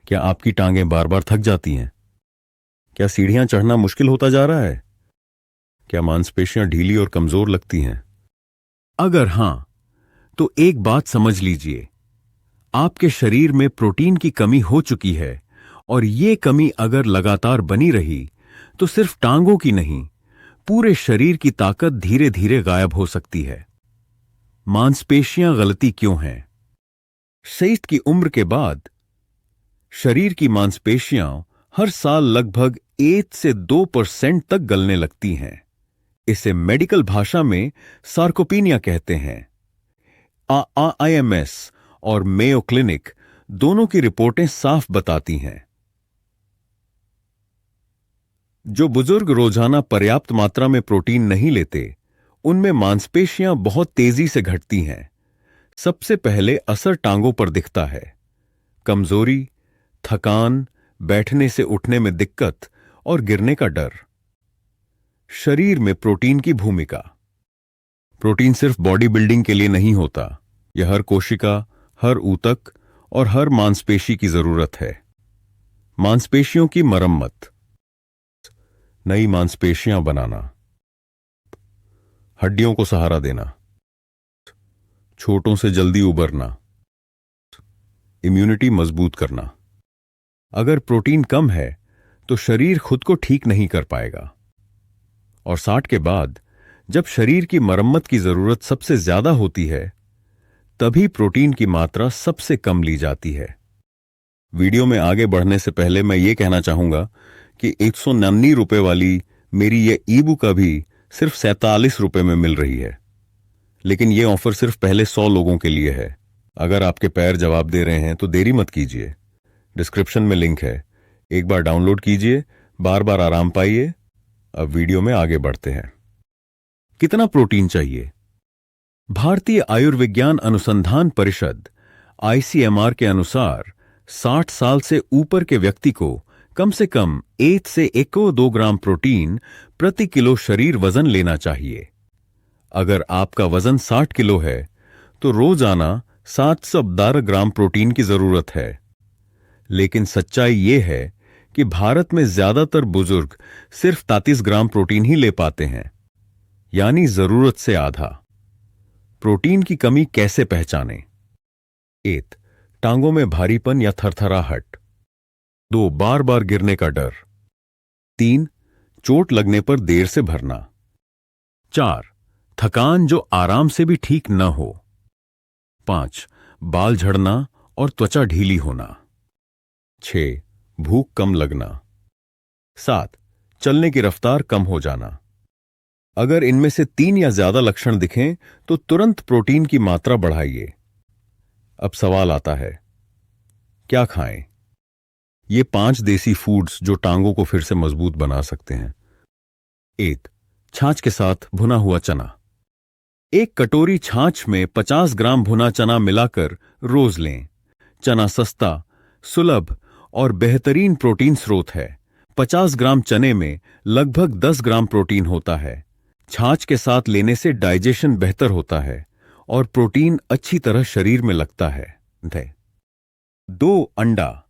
क्या आपकी टांगें बार बार थक जाती हैं? क्या सीढ़ियां चढ़ना मुश्किल होता जा रहा है? क्या मांसपेशियां ढीली और कमजोर लगती हैं? अगर हां, तो एक बात समझ लीजिए, आपके शरीर में प्रोटीन की कमी हो चुकी है और ये कमी अगर लगातार बनी रही तो सिर्फ टांगों की नहीं, पूरे शरीर की ताकत धीरे धीरे गायब हो सकती है। मांसपेशियां गलती क्यों हैं? सेहत की उम्र के बाद शरीर की मांसपेशियां हर साल लगभग 1 से 2% तक गलने लगती हैं। इसे मेडिकल भाषा में सार्कोपीनिया कहते हैं। आईएमएस और मेयो क्लिनिक दोनों की रिपोर्टें साफ बताती हैं। जो बुजुर्ग रोजाना पर्याप्त मात्रा में प्रोटीन नहीं लेते, उनमें मांसपेशियां बहुत तेजी से घटती हैं। सबसे पहले असर टांगों पर दिखता है। कमजोरी, थकान, बैठने से उठने में दिक्कत और गिरने का डर। शरीर में प्रोटीन की भूमिका। प्रोटीन सिर्फ बॉडी बिल्डिंग के लिए नहीं होता, यह हर कोशिका, हर ऊतक और हर मांसपेशी की जरूरत है। मांसपेशियों की मरम्मत, नई मांसपेशियां बनाना, हड्डियों को सहारा देना, छोटों से जल्दी उबरना, इम्यूनिटी मजबूत करना। अगर प्रोटीन कम है तो शरीर खुद को ठीक नहीं कर पाएगा और 60 के बाद जब शरीर की मरम्मत की जरूरत सबसे ज्यादा होती है, तभी प्रोटीन की मात्रा सबसे कम ली जाती है। वीडियो में आगे बढ़ने से पहले मैं ये कहना चाहूंगा कि 199 रुपए वाली मेरी ये ई बुक अभी सिर्फ 47 रुपए में मिल रही है, लेकिन ये ऑफर सिर्फ पहले 100 लोगों के लिए है। अगर आपके पैर जवाब दे रहे हैं तो देरी मत कीजिए, डिस्क्रिप्शन में लिंक है, एक बार डाउनलोड कीजिए, बार बार आराम पाइए। अब वीडियो में आगे बढ़ते हैं। कितना प्रोटीन चाहिए? भारतीय आयुर्विज्ञान अनुसंधान परिषद आईसीएमआर के अनुसार 60 साल से ऊपर के व्यक्ति को कम से कम 1 से 1.2 ग्राम प्रोटीन प्रति किलो शरीर वजन लेना चाहिए। अगर आपका वजन 60 किलो है तो रोजाना 712 ग्राम प्रोटीन की जरूरत है। लेकिन सच्चाई यह है कि भारत में ज्यादातर बुजुर्ग सिर्फ 33 ग्राम प्रोटीन ही ले पाते हैं, यानी जरूरत से आधा। प्रोटीन की कमी कैसे पहचानें? 1. टांगों में भारीपन या थरथराहट। 2. बार बार गिरने का डर। 3. चोट लगने पर देर से भरना। 4. थकान जो आराम से भी ठीक न हो। 5. बाल झड़ना और त्वचा ढीली होना। 6. भूख कम लगना। 7. चलने की रफ्तार कम हो जाना। अगर इनमें से 3 या ज्यादा लक्षण दिखें तो तुरंत प्रोटीन की मात्रा बढ़ाइए। अब सवाल आता है, क्या खाएं? ये 5 देसी फूड्स जो टांगों को फिर से मजबूत बना सकते हैं। 1. छाछ के साथ भुना हुआ चना। 1 कटोरी छाछ में 50 ग्राम भुना चना मिलाकर रोज लें। चना सस्ता, सुलभ और बेहतरीन प्रोटीन स्रोत है। 50 ग्राम चने में लगभग 10 ग्राम प्रोटीन होता है। छाछ के साथ लेने से डाइजेशन बेहतर होता है और प्रोटीन अच्छी तरह शरीर में लगता है। 2. अंडा,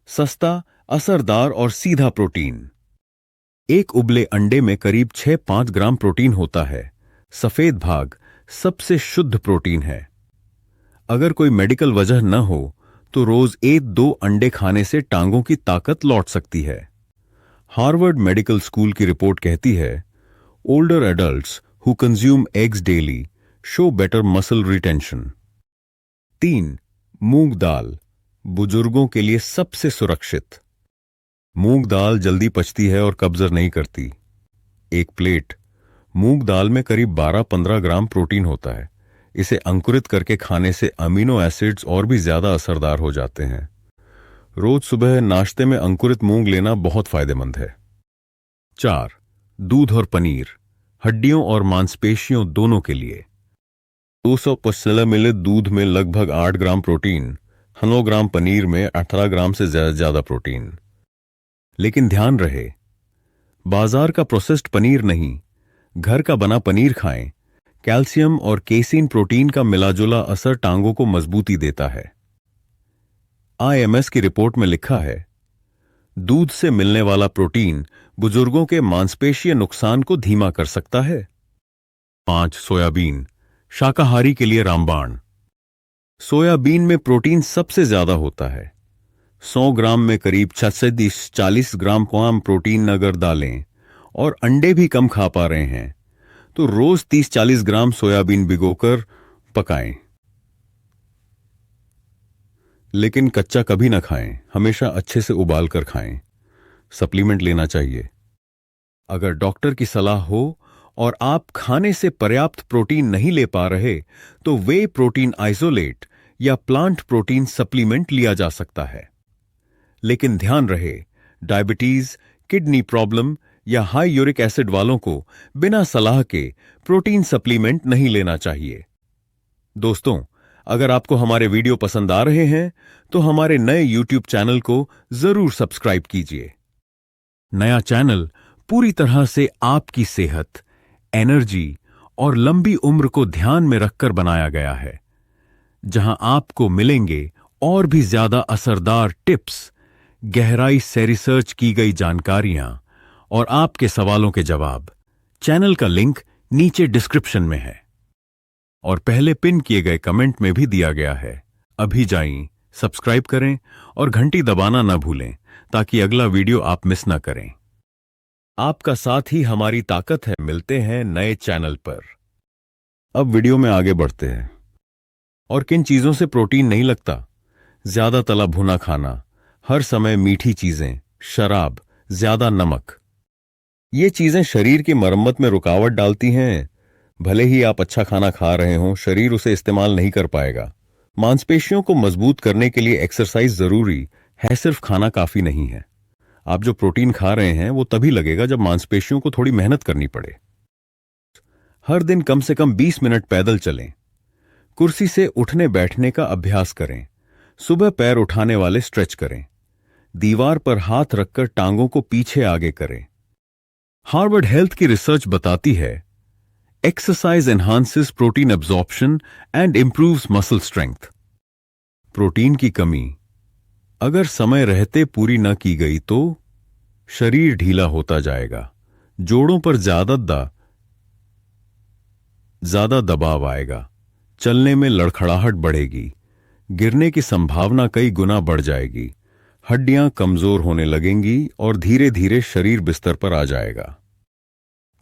सस्ता, असरदार और सीधा प्रोटीन। 1 उबले अंडे में करीब 6-5 ग्राम प्रोटीन होता है। सफेद भाग सबसे शुद्ध प्रोटीन है। अगर कोई मेडिकल वजह न हो तो रोज 1-2 अंडे खाने से टांगों की ताकत लौट सकती है। हार्वर्ड मेडिकल स्कूल की रिपोर्ट कहती है, older adults who consume eggs daily show better muscle retention. 3. मूंग दाल, बुजुर्गों के लिए सबसे सुरक्षित। मूंग दाल जल्दी पचती है और कब्ज नहीं करती। 1 प्लेट मूंग दाल में करीब 12-15 ग्राम प्रोटीन होता है। इसे अंकुरित करके खाने से अमीनो एसिड्स और भी ज्यादा असरदार हो जाते हैं। रोज सुबह नाश्ते में अंकुरित मूंग लेना बहुत फायदेमंद है। 4. दूध और पनीर, हड्डियों और मांसपेशियों दोनों के लिए। 250 मिली दूध में लगभग 8 ग्राम प्रोटीन, 100 ग्राम पनीर में 18 ग्राम से ज्यादा प्रोटीन। लेकिन ध्यान रहे, बाजार का प्रोसेस्ड पनीर नहीं, घर का बना पनीर खाएं। कैल्शियम और केसीन प्रोटीन का मिलाजुला असर टांगों को मजबूती देता है। आईएमएस की रिपोर्ट में लिखा है, दूध से मिलने वाला प्रोटीन बुजुर्गों के मांसपेशीय नुकसान को धीमा कर सकता है। 5. सोयाबीन, शाकाहारी के लिए रामबाण। सोयाबीन में प्रोटीन सबसे ज्यादा होता है। 100 ग्राम में करीब 6 से 40 ग्राम कम प्रोटीन अगर डालें और अंडे भी कम खा पा रहे हैं तो रोज 30-40 ग्राम सोयाबीन भिगोकर पकाएं। लेकिन कच्चा कभी ना खाएं, हमेशा अच्छे से उबाल कर खाएं। सप्लीमेंट लेना चाहिए। अगर डॉक्टर की सलाह हो और आप खाने से पर्याप्त प्रोटीन नहीं ले पा रहे तो वे प्रोटीन आइसोलेट या प्लांट प्रोटीन सप्लीमेंट लिया जा सकता है। लेकिन ध्यान रहे, डायबिटीज, किडनी प्रॉब्लम या हाई यूरिक एसिड वालों को बिना सलाह के प्रोटीन सप्लीमेंट नहीं लेना चाहिए। दोस्तों, अगर आपको हमारे वीडियो पसंद आ रहे हैं तो हमारे नए YouTube चैनल को जरूर सब्सक्राइब कीजिए। नया चैनल पूरी तरह से आपकी सेहत, एनर्जी और लंबी उम्र को ध्यान में रखकर बनाया गया है, जहां आपको मिलेंगे और भी ज्यादा असरदार टिप्स, गहराई से रिसर्च की गई जानकारियां और आपके सवालों के जवाब। चैनल का लिंक नीचे डिस्क्रिप्शन में है और पहले पिन किए गए कमेंट में भी दिया गया है। अभी जाइए, सब्सक्राइब करें और घंटी दबाना न भूलें ताकि अगला वीडियो आप मिस न करें। आपका साथ ही हमारी ताकत है। मिलते हैं नए चैनल पर। अब वीडियो में आगे बढ़ते हैं। और किन चीजों से प्रोटीन नहीं लगता? ज्यादा तला भुना खाना, हर समय मीठी चीजें, शराब, ज्यादा नमक। ये चीजें शरीर की मरम्मत में रुकावट डालती हैं। भले ही आप अच्छा खाना खा रहे हों, शरीर उसे इस्तेमाल नहीं कर पाएगा। मांसपेशियों को मजबूत करने के लिए एक्सरसाइज जरूरी है, सिर्फ खाना काफी नहीं है। आप जो प्रोटीन खा रहे हैं वो तभी लगेगा जब मांसपेशियों को थोड़ी मेहनत करनी पड़े। हर दिन कम से कम 20 मिनट पैदल चलें। कुर्सी से उठने बैठने का अभ्यास करें। सुबह पैर उठाने वाले स्ट्रेच करें। दीवार पर हाथ रखकर टांगों को पीछे आगे करें। हार्वर्ड हेल्थ की रिसर्च बताती है, exercise enhances protein absorption and improves muscle strength. Protein की कमी अगर समय रहते पूरी न की गई तो शरीर ढीला होता जाएगा, जोड़ों पर ज्यादा दबाव आएगा, चलने में लड़खड़ाहट बढ़ेगी, गिरने की संभावना कई गुना बढ़ जाएगी, हड्डियां कमजोर होने लगेंगी और धीरे धीरे शरीर बिस्तर पर आ जाएगा।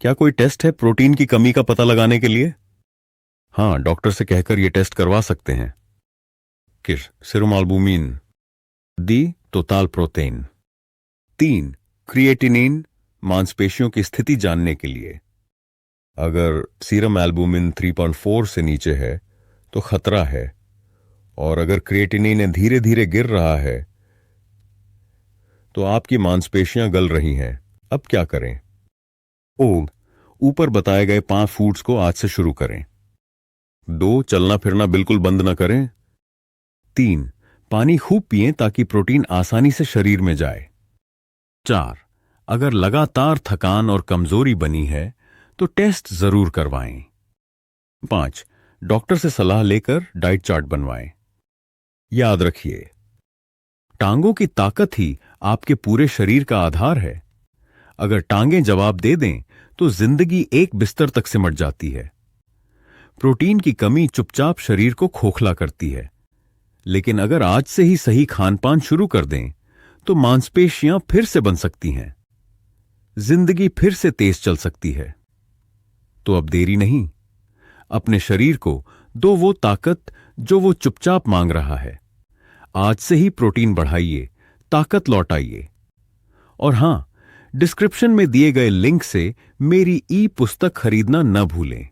क्या कोई टेस्ट है प्रोटीन की कमी का पता लगाने के लिए? हां, डॉक्टर से कहकर यह टेस्ट करवा सकते हैं। सीरम एल्बुमिन, दी टोटल प्रोटीन। 3. क्रिएटिनिन, मांसपेशियों की स्थिति जानने के लिए। अगर सीरम एल्बुमिन 3.4 से नीचे है तो खतरा है, और अगर क्रिएटिनिन धीरे धीरे गिर रहा है तो आपकी मांसपेशियां गल रही हैं। अब क्या करें? ऊपर बताए गए 5 फूड्स को आज से शुरू करें। 2. चलना फिरना बिल्कुल बंद न करें। 3. पानी खूब पिएं ताकि प्रोटीन आसानी से शरीर में जाए। 4. अगर लगातार थकान और कमजोरी बनी है तो टेस्ट जरूर करवाएं। 5. डॉक्टर से सलाह लेकर डाइट चार्ट बनवाएं। याद रखिए, टांगों की ताकत ही आपके पूरे शरीर का आधार है। अगर टांगें जवाब दे दें तो जिंदगी एक बिस्तर तक सिमट जाती है। प्रोटीन की कमी चुपचाप शरीर को खोखला करती है, लेकिन अगर आज से ही सही खानपान शुरू कर दें तो मांसपेशियां फिर से बन सकती हैं, जिंदगी फिर से तेज चल सकती है। तो अब देरी नहीं, अपने शरीर को दो वो ताकत जो वो चुपचाप मांग रहा है। आज से ही प्रोटीन बढ़ाइए, ताकत लौटाइए। और हां, डिस्क्रिप्शन में दिए गए लिंक से मेरी ई पुस्तक खरीदना न भूलें।